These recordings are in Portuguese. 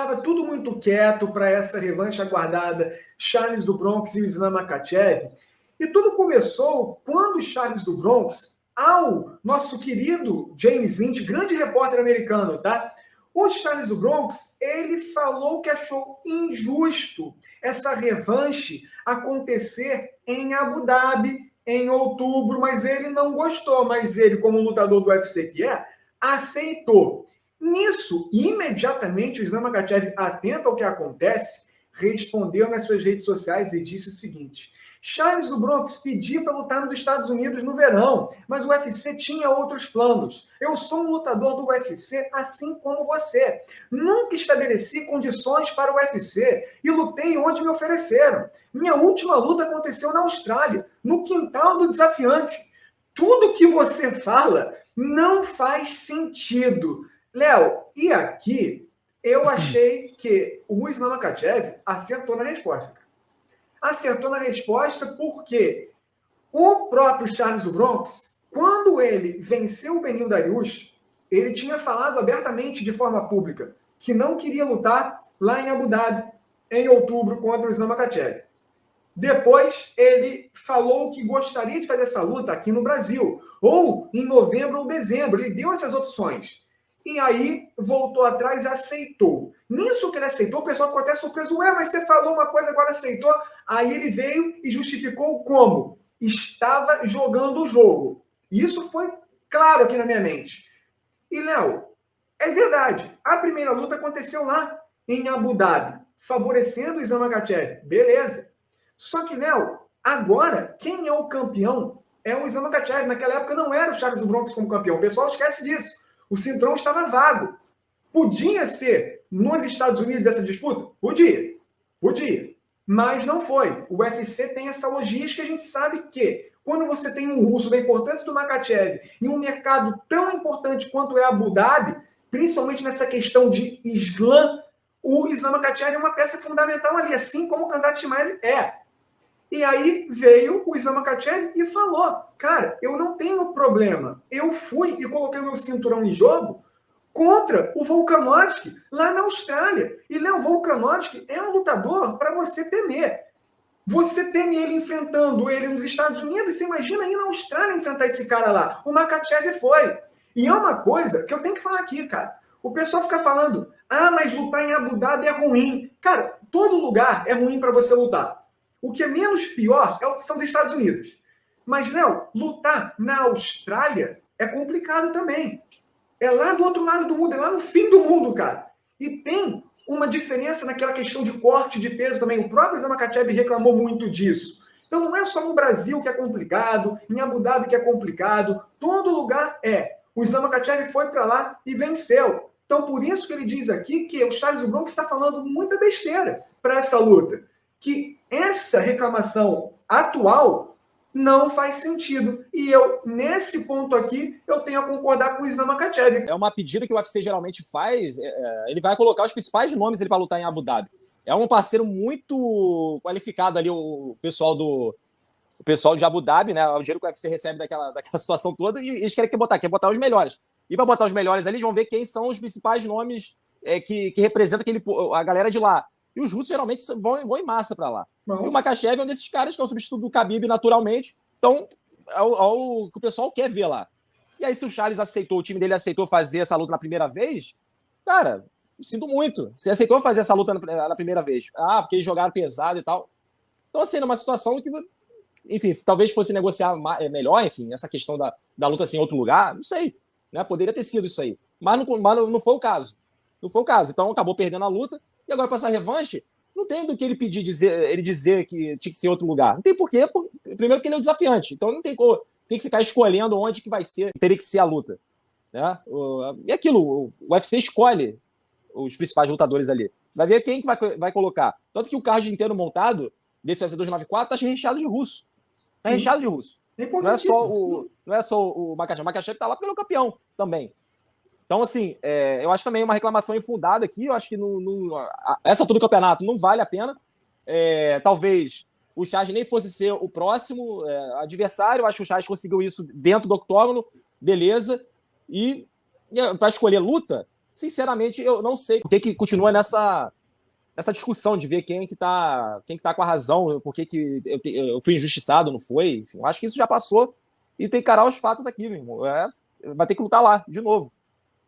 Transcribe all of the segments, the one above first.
estava tudo muito quieto para essa revanche aguardada, Charles do Bronx e o Islam Makhachev. E tudo começou quando o Charles do Bronx, ao nosso querido James Lynch, grande repórter americano, tá? O Charles do Bronx, ele falou que achou injusto essa revanche acontecer em Abu Dhabi em outubro, mas ele não gostou, mas ele, como lutador do UFC que é, aceitou. Nisso, imediatamente, o Islam Makhachev, atento ao que acontece, respondeu nas suas redes sociais e disse o seguinte: Charles do Bronx pedia para lutar nos Estados Unidos no verão, mas o UFC tinha outros planos. Eu sou um lutador do UFC, assim como você. Nunca estabeleci condições para o UFC e lutei onde me ofereceram. Minha última luta aconteceu na Austrália, no quintal do desafiante. Tudo que você fala não faz sentido. Léo, e aqui eu achei que o Islam Makhachev acertou na resposta. Acertou na resposta porque o próprio Charles do Bronx, quando ele venceu o Beneil Dariush, ele tinha falado abertamente de forma pública que não queria lutar lá em Abu Dhabi em outubro contra o Islam Makhachev. Depois, ele falou que gostaria de fazer essa luta aqui no Brasil, ou em novembro ou dezembro. Ele deu essas opções. E aí, voltou atrás e aceitou. Nisso que ele aceitou, o pessoal ficou até surpreso. Ué, mas você falou uma coisa, agora aceitou. Aí ele veio e justificou como? Estava jogando o jogo. Isso foi claro aqui na minha mente. E, Léo, é verdade. A primeira luta aconteceu lá, em Abu Dhabi, favorecendo o Islam Makhachev. Beleza. Só que, Léo, agora, quem é o campeão é o Islam Makhachev. Naquela época não era o Charles do Bronx como campeão. O pessoal esquece disso. O cinturão estava vago. Podia ser nos Estados Unidos essa disputa? Podia. Podia. Mas não foi. O UFC tem essa logística. A gente sabe que quando você tem um russo da importância do Makhachev em um mercado tão importante quanto é Abu Dhabi, principalmente nessa questão de Islã, o Islam Makhachev é uma peça fundamental ali, assim como o Khamzat Chimaev é. E aí veio o Islam Makhachev e falou, cara, eu não tenho problema. Eu fui e coloquei meu cinturão em jogo contra o Volkanovski, lá na Austrália. E Léo, Volkanovski é um lutador para você temer. Você teme ele enfrentando ele nos Estados Unidos, você imagina aí na Austrália enfrentar esse cara lá. O Makhachev foi. E é uma coisa que eu tenho que falar aqui, cara. O pessoal fica falando, mas lutar em Abu Dhabi é ruim. Cara, todo lugar é ruim para você lutar. O que é menos pior são os Estados Unidos. Mas, Léo, lutar na Austrália é complicado também. É lá do outro lado do mundo, é lá no fim do mundo, cara. E tem uma diferença naquela questão de corte de peso também. O próprio Islam Makhachev reclamou muito disso. Então não é só no Brasil que é complicado, em Abu Dhabi que é complicado, todo lugar é. O Islam Makhachev foi para lá e venceu. Então por isso que ele diz aqui que o Charles do Bronx está falando muita besteira para essa luta. Que essa reclamação atual não faz sentido. E eu, nesse ponto aqui, eu tenho a concordar com o Islam Makhachev. É uma pedida que o UFC geralmente faz, ele vai colocar os principais nomes para lutar em Abu Dhabi. É um parceiro muito qualificado ali, o pessoal de Abu Dhabi, né? O dinheiro que o UFC recebe daquela situação toda, e eles querem botar os melhores. E para botar os melhores ali, eles vão ver quem são os principais nomes que representam a galera de lá. E os russos geralmente vão em massa para lá. Bom. E o Makhachev é um desses caras que é o substituto do Khabib naturalmente. Então, é o que o pessoal quer ver lá. E aí, se o Charles aceitou, o time dele aceitou fazer essa luta na primeira vez, cara, sinto muito. Você aceitou fazer essa luta na primeira vez. Porque eles jogaram pesado e tal. Então, assim, numa situação que, enfim, se talvez fosse negociar melhor, enfim, essa questão da luta assim, em outro lugar, não sei. Né? Poderia ter sido isso aí. Mas não foi o caso. Não foi o caso. Então, acabou perdendo a luta. E agora, para essa revanche, não tem do que ele ele dizer que tinha que ser outro lugar. Não tem porquê. Primeiro porque ele é o desafiante. Então não tem que ficar escolhendo onde que vai ser, teria que ser a luta. Né? E aquilo, o UFC escolhe os principais lutadores ali. Vai ver quem que vai colocar. Tanto que o card inteiro montado desse UFC 294 está recheado de russo. Está recheado de russo. Não é só o Makhachev. O Makhachev está lá pelo campeão também. Então, assim, eu acho também uma reclamação infundada aqui. Eu acho que essa altura do campeonato não vale a pena. Talvez o Charles nem fosse ser o próximo adversário. Eu acho que o Charles conseguiu isso dentro do octógono. Beleza. E para escolher luta, sinceramente, eu não sei por que continua nessa discussão de ver quem que tá com a razão, por que eu fui injustiçado, não foi. Enfim, eu acho que isso já passou e tem que encarar os fatos aqui, meu irmão. Vai ter que lutar lá, de novo.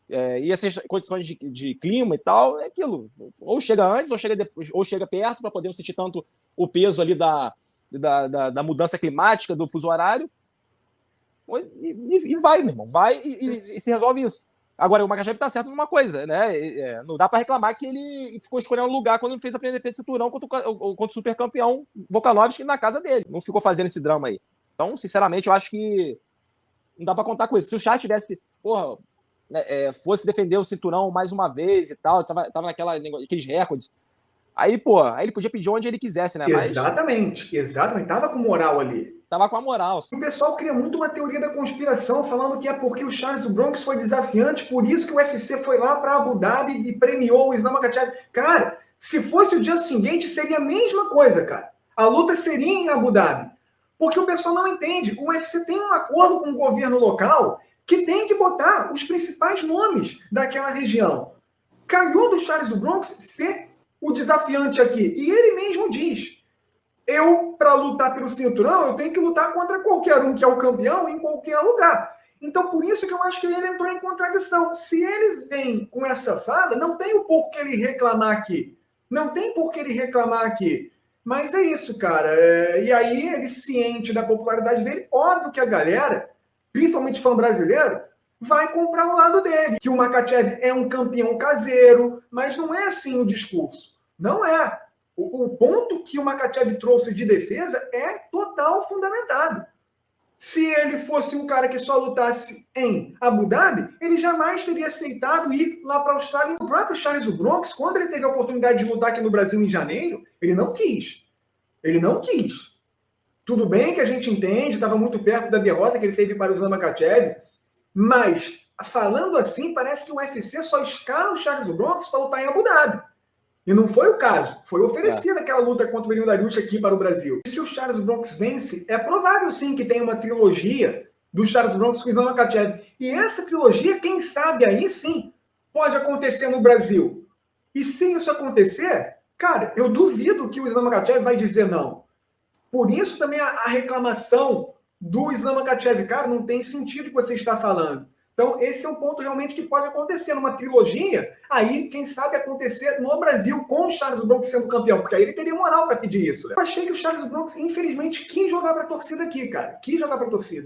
E essas condições de clima e tal, é aquilo. Ou chega antes, ou chega depois, ou chega perto, para poder não sentir tanto o peso ali da mudança climática, do fuso horário. E vai, meu irmão. Vai e se resolve isso. Agora, o Makachev tá certo numa coisa, né? Não dá para reclamar que ele ficou escolhendo lugar quando fez a primeira defesa de cinturão contra o super campeão Volkanovski na casa dele. Não ficou fazendo esse drama aí. Então, sinceramente, eu acho que não dá para contar com isso. Se o Charles tivesse, fosse defender o cinturão mais uma vez e tal, tava aqueles recordes, aí ele podia pedir onde ele quisesse, né? Exatamente. Tava com moral ali. Tava com a moral. O pessoal cria muito uma teoria da conspiração, falando que é porque o Charles do Bronx foi desafiante, por isso que o UFC foi lá para Abu Dhabi e premiou o Islam Makhachev. Cara, se fosse o Justin Gaethje, seria a mesma coisa, cara. A luta seria em Abu Dhabi. Porque o pessoal não entende. O UFC tem um acordo com o governo local que tem que botar os principais nomes daquela região. Calhou do Charles do Bronx ser o desafiante aqui. E ele mesmo diz: para lutar pelo cinturão, eu tenho que lutar contra qualquer um que é o campeão em qualquer lugar. Então, por isso que eu acho que ele entrou em contradição. Se ele vem com essa fala, não tem o porquê ele reclamar aqui. Não tem por que ele reclamar aqui. Mas é isso, cara. E aí, ele ciente da popularidade dele, óbvio que a galera, principalmente fã brasileiro, vai comprar o lado dele. Que o Makhachev é um campeão caseiro, mas não é assim o discurso. Não é. O ponto que o Makhachev trouxe de defesa é total fundamentado. Se ele fosse um cara que só lutasse em Abu Dhabi, ele jamais teria aceitado ir lá para a Austrália. O próprio Charles do Bronx, quando ele teve a oportunidade de lutar aqui no Brasil em janeiro, ele não quis. Ele não quis. Tudo bem que a gente entende, estava muito perto da derrota que ele teve para o Islam Makhachev, mas, falando assim, parece que o UFC só escala o Charles do Bronx para lutar em Abu Dhabi. E não foi o caso. Foi oferecida aquela luta contra o Beneil Dariush aqui para o Brasil. E se o Charles Bronx vence, é provável sim que tenha uma trilogia do Charles Bronx com o Islam Makhachev. E essa trilogia, quem sabe aí sim, pode acontecer no Brasil. E se isso acontecer, cara, eu duvido que o Islam Makhachev vai dizer não. Por isso também a reclamação do Islam Makhachev, cara, não tem sentido o que você está falando. Então, esse é um ponto realmente que pode acontecer numa trilogia, aí, quem sabe, acontecer no Brasil com o Charles Bronx sendo campeão, porque aí ele teria moral para pedir isso. Né? Eu achei que o Charles Bronx, infelizmente, quis jogar para a torcida aqui, cara. Quis jogar para a torcida.